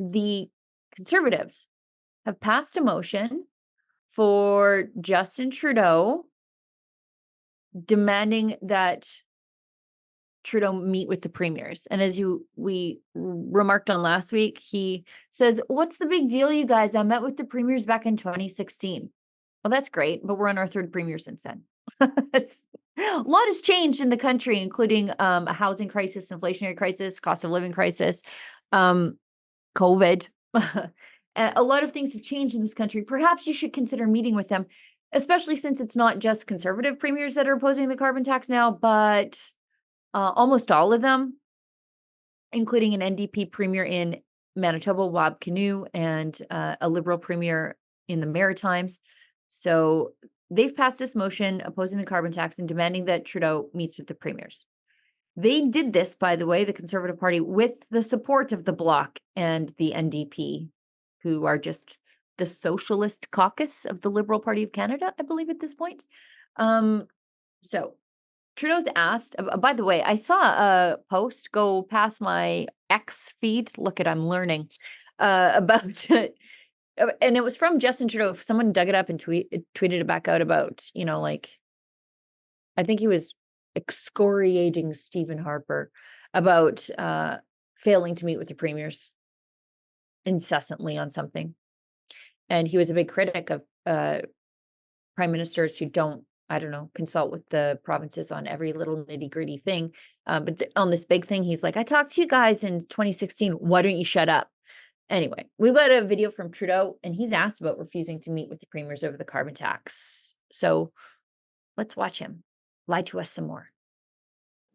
the Conservatives have passed a motion for Justin Trudeau demanding that Trudeau meet with the premiers. And as we remarked on last week, he says, "What's the big deal, you guys? I met with the premiers back in 2016. Well, that's great, but we're on our third premier since then. It's a lot has changed in the country, including a housing crisis, inflationary crisis, cost of living crisis, COVID. A lot of things have changed in this country. Perhaps you should consider meeting with them, especially since it's not just Conservative premiers that are opposing the carbon tax now, but almost all of them, including an NDP premier in Manitoba, Wab Kinew, and a Liberal premier in the Maritimes. So they've passed this motion opposing the carbon tax and demanding that Trudeau meets with the premiers. They did this, by the way, the Conservative Party, with the support of the Bloc and the NDP, who are just the socialist caucus of the Liberal Party of Canada, I believe, at this point. So Trudeau's asked, by the way, I saw a post go past my X feed. Look at, I'm learning about, and it was from Justin Trudeau. Someone dug it up and tweeted it back out about, like, I think he was excoriating Stephen Harper about failing to meet with the premiers incessantly on something. And he was a big critic of prime ministers who don't, consult with the provinces on every little nitty gritty thing. But on this big thing, he's like, I talked to you guys in 2016. Why don't you shut up? Anyway, we've got a video from Trudeau, and he's asked about refusing to meet with the premiers over the carbon tax. So let's watch him lie to us some more.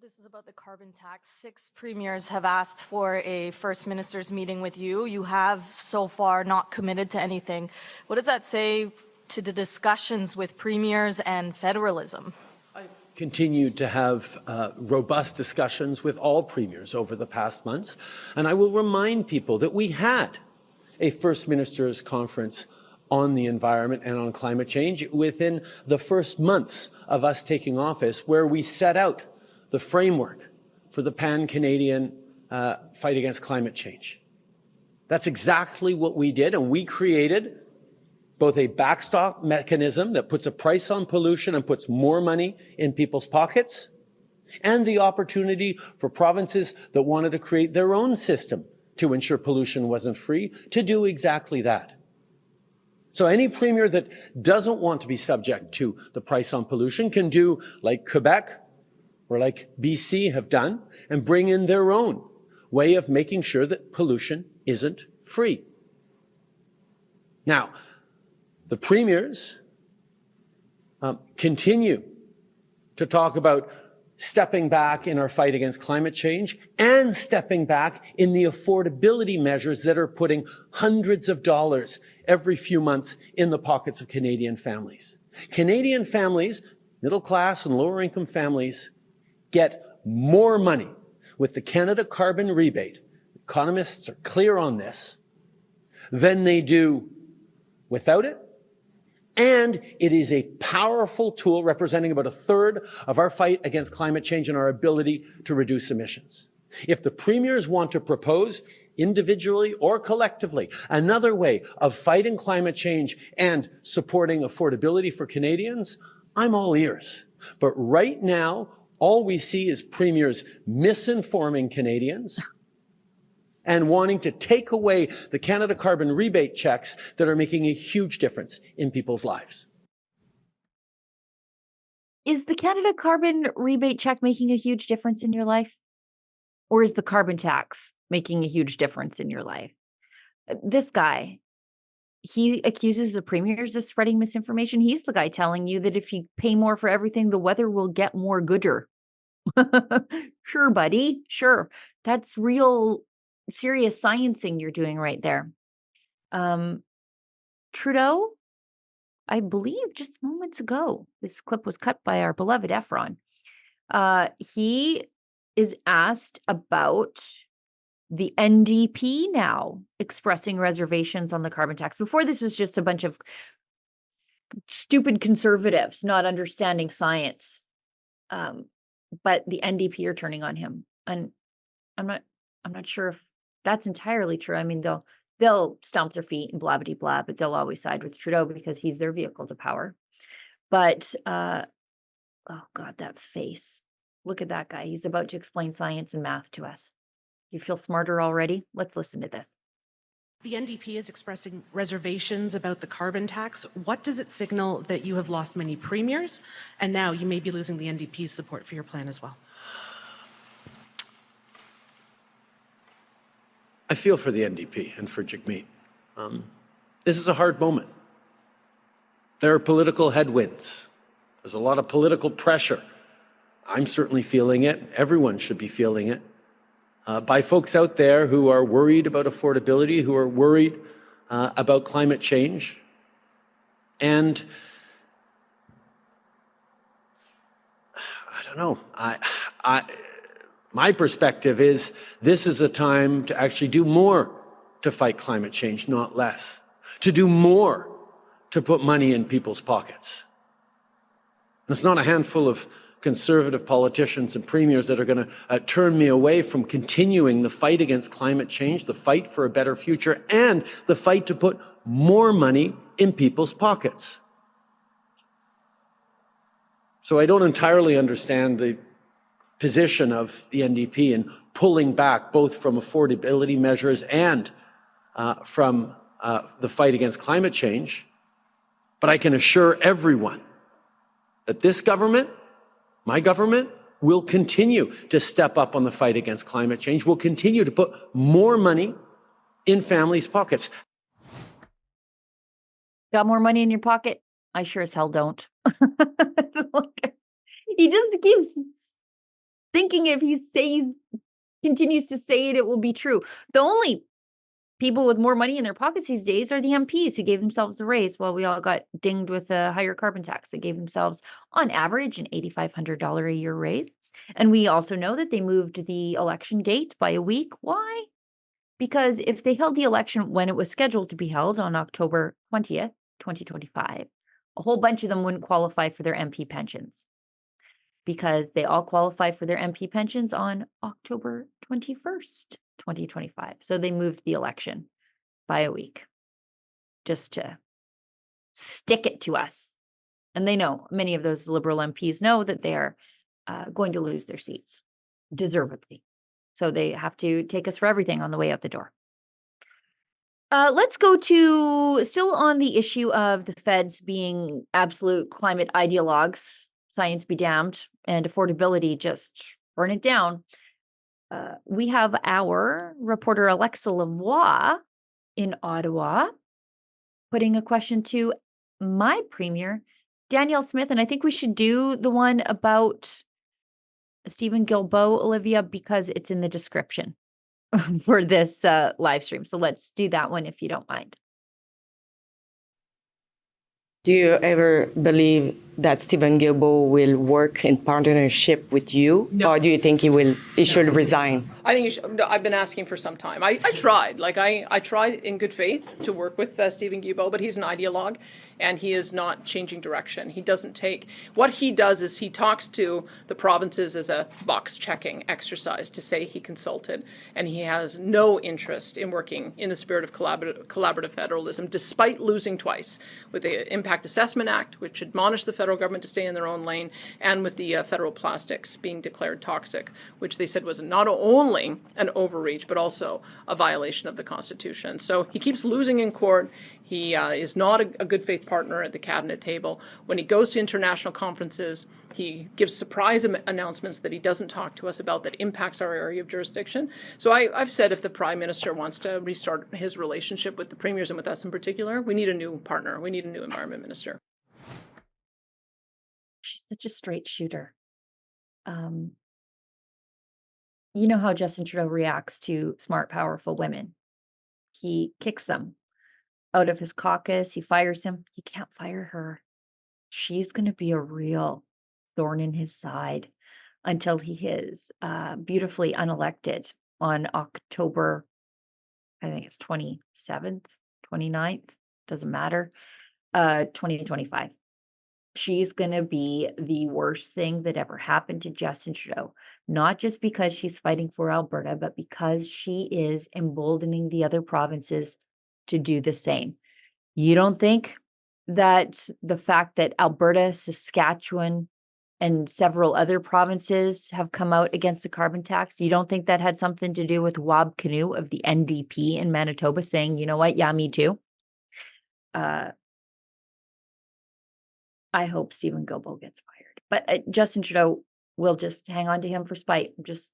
This is about the carbon tax. 6 premiers have asked for a First Minister's meeting with you. You have so far not committed to anything. What does that say to the discussions with premiers and federalism? I continued to have robust discussions with all premiers over the past months, and I will remind people that we had a First Minister's conference on the environment and on climate change within the first months of us taking office, where we set out the framework for the pan-Canadian fight against climate change. That's exactly what we did, and we created both a backstop mechanism that puts a price on pollution and puts more money in people's pockets, and the opportunity for provinces that wanted to create their own system to ensure pollution wasn't free to do exactly that. So any premier that doesn't want to be subject to the price on pollution can do like Quebec or like BC have done and bring in their own way of making sure that pollution isn't free. Now, the premiers continue to talk about stepping back in our fight against climate change and stepping back in the affordability measures that are putting hundreds of dollars every few months in the pockets of Canadian families. Canadian families, middle class and lower income families, get more money with the Canada carbon rebate. Economists are clear on this, than they do without it. And it is a powerful tool representing about a third of our fight against climate change and our ability to reduce emissions. If the premiers want to propose individually or collectively another way of fighting climate change and supporting affordability for Canadians, I'm all ears. But right now, all we see is premiers misinforming Canadians and wanting to take away the Canada carbon rebate checks that are making a huge difference in people's lives. Is the Canada carbon rebate check making a huge difference in your life? Or is the carbon tax making a huge difference in your life? This guy, he accuses the premiers of spreading misinformation. He's the guy telling you that if you pay more for everything, the weather will get more gooder. Sure, buddy. Sure. That's real serious sciencing you're doing right there. Trudeau, I believe just moments ago, this clip was cut by our beloved Efron. He is asked about the NDP now expressing reservations on the carbon tax. Before, this was just a bunch of stupid conservatives not understanding science. But the NDP are turning on him, and I'm not sure if That's entirely true. I mean, they'll stomp their feet and blah, blah, blah, but they'll always side with Trudeau because he's their vehicle to power. But, oh God, that face. Look at that guy. He's about to explain science and math to us. You feel smarter already? Let's listen to this. The NDP is expressing reservations about the carbon tax. What does it signal that you have lost many premiers, and now you may be losing the NDP's support for your plan as well? I feel for the NDP and for Jagmeet. This is a hard moment. There are political headwinds. There's a lot of political pressure. I'm certainly feeling it. Everyone should be feeling it. By folks out there who are worried about affordability, who are worried about climate change. And I don't know. My perspective is this is a time to actually do more to fight climate change, not less. To do more to put money in people's pockets. And it's not a handful of conservative politicians and premiers that are going to turn me away from continuing the fight against climate change, the fight for a better future, and the fight to put more money in people's pockets. So I don't entirely understand the position of the NDP in pulling back both from affordability measures and from the fight against climate change. But I can assure everyone that this government, my government, will continue to step up on the fight against climate change. We'll continue to put more money in families' pockets. Got more money in your pocket? I sure as hell don't. He just keeps thinking if he continues to say it, it will be true. The only people with more money in their pockets these days are the MPs who gave themselves a raise while we all got dinged with a higher carbon tax. They gave themselves, on average, an $8,500 a year raise. And we also know that they moved the election date by a week. Why? Because if they held the election when it was scheduled to be held on October 20th, 2025, a whole bunch of them wouldn't qualify for their MP pensions because they all qualify for their MP pensions on October 21st. 2025. So they moved the election by a week just to stick it to us. And they know, many of those Liberal MPs know that they are going to lose their seats deservedly. So they have to take us for everything on the way out the door. Let's go to, still on the issue of the feds being absolute climate ideologues, science be damned, and affordability, just burn it down. We have our reporter Alexa Lavoie in Ottawa putting a question to my premier, Danielle Smith, and I think we should do the one about Stephen Guilbeault, Olivia, because it's in the description for this live stream. So let's do that one if you don't mind. Do you ever believe that Stephen Guilbeault will work in partnership with you? No. Or do you think he should resign? I think I've been asking for some time. I tried. I tried in good faith to work with Stephen Guilbeault, but he's an ideologue and he is not changing direction. He doesn't take, what he does is he talks to the provinces as a box checking exercise to say he consulted, and he has no interest in working in the spirit of collaborative federalism, despite losing twice with the Impact Assessment Act, which admonished the federal government to stay in their own lane, and with the federal plastics being declared toxic, which they said was not only an overreach, but also a violation of the Constitution. So he keeps losing in court. He is not a good faith partner at the cabinet table. When he goes to international conferences, he gives surprise announcements that he doesn't talk to us about that impacts our area of jurisdiction. So I've said if the Prime Minister wants to restart his relationship with the premiers and with us in particular, we need a new partner. We need a new Environment Minister. She's such a straight shooter. You know how Justin Trudeau reacts to smart, powerful women. He kicks them out of his caucus. He fires him. He can't fire her. She's going to be a real thorn in his side until he is beautifully unelected on October, I think it's 27th, 29th, doesn't matter, 2025. she's gonna be the worst thing that ever happened to Justin Trudeau, not just because she's fighting for Alberta, but because she is emboldening the other provinces to do the same. You don't think that the fact that Alberta, Saskatchewan, and several other provinces have come out against the carbon tax, you don't think that had something to do with Wab Kinew of the NDP in Manitoba saying, you know what, yeah, me too? I hope Stephen Guilbeault gets fired, but Justin Trudeau will just hang on to him for spite. Just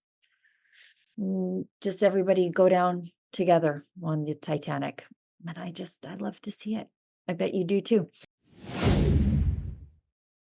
everybody go down together on the Titanic. And I love to see it. I bet you do too.